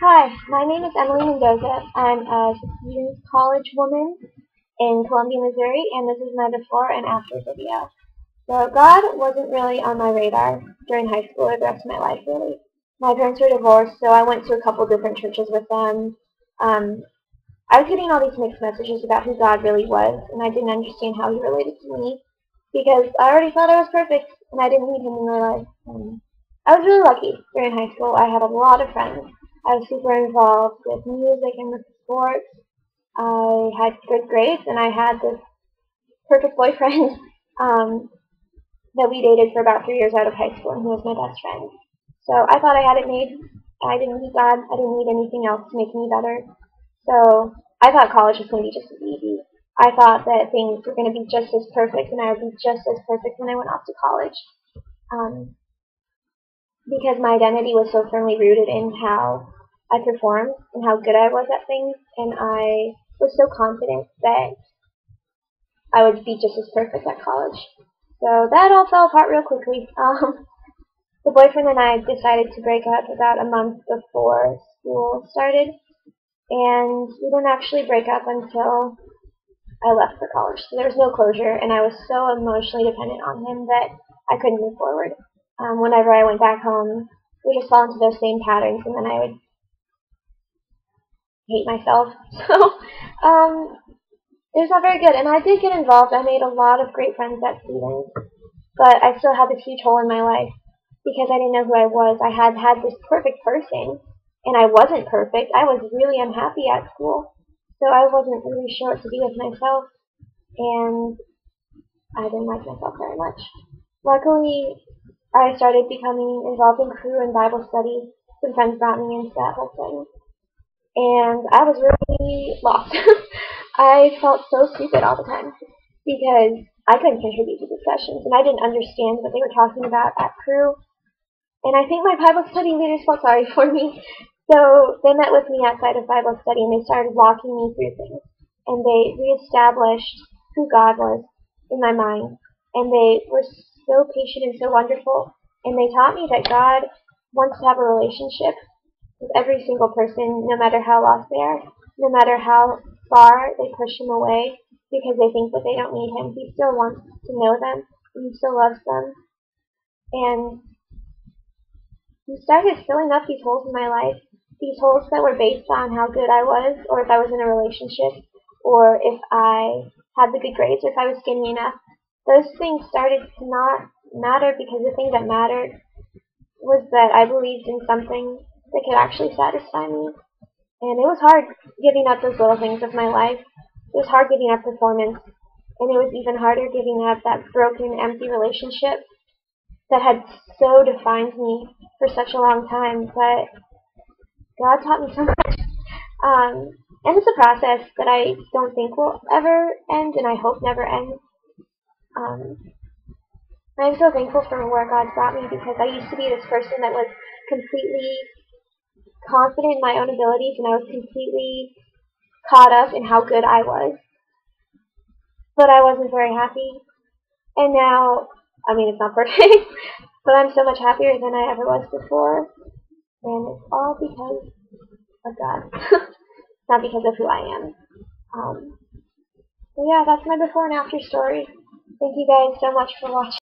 Hi, my name is Emily Mendoza. I'm a youth college woman in Columbia, Missouri, and this is my before and after video. So God wasn't really on my radar during high school or the rest of my life, really. My parents were divorced, so I went to a couple different churches with them. Um, I was getting all these mixed messages about who God really was, and I didn't understand how He related to me because I already thought I was perfect, and I didn't need Him in my life. I was really lucky during high school. I had a lot of friends. I was super involved with music and with sports. I had good grades, and I had this perfect boyfriend um, that we dated for about 3 years out of high school, and he was my best friend. So I thought I had it made. I didn't need God. I didn't need anything else to make me better. So I thought college was going to be just as easy. I thought that things were going to be just as perfect, and I would be just as perfect when I went off to college. Um, because my identity was so firmly rooted in how I performed and how good I was at things, and I was so confident that I would be just as perfect at college. So that all fell apart real quickly. The boyfriend and I decided to break up about a month before school started, and we didn't actually break up until I left for college. So there was no closure, and I was so emotionally dependent on him that I couldn't move forward. Whenever I went back home, we just fall into those same patterns, and then I would hate myself. So it was not very good, and I did get involved. I made a lot of great friends at Stevens, but I still had this huge hole in my life because I didn't know who I was. I had had this perfect person, and I wasn't perfect. I was really unhappy at school, so I wasn't really sure what to do with myself, and I didn't like myself very much. Luckily, I started becoming involved in crew and Bible study. Some friends brought me into that whole thing, and I was really lost. I felt so stupid all the time because I couldn't contribute to discussions, and I didn't understand what they were talking about at crew. And I think my Bible study leaders felt sorry for me. So they met with me outside of Bible study, and they started walking me through things. And they reestablished who God was in my mind. And they were so patient and so wonderful. And they taught me that God wants to have a relationship with every single person, no matter how lost they are, no matter how far they push Him away because they think that they don't need Him. He still wants to know them, and He still loves them. And He started filling up these holes in my life, these holes that were based on how good I was, or if I was in a relationship, or if I had the good grades, or if I was skinny enough. Those things started to not matter because the thing that mattered was that I believed in something that could actually satisfy me. And it was hard giving up those little things of my life. It was hard giving up performance. And it was even harder giving up that broken, empty relationship that had so defined me for such a long time. But God taught me so much. And it's a process that I don't think will ever end, and I hope never ends. Um, I'm so thankful for where God's brought me because I used to be this person that was completely confident in my own abilities, and I was completely caught up in how good I was. But I wasn't very happy. And now, I mean, it's not perfect, but I'm so much happier than I ever was before. And it's all because of God, not because of who I am. So yeah, that's my before and after story. Thank you guys so much for watching.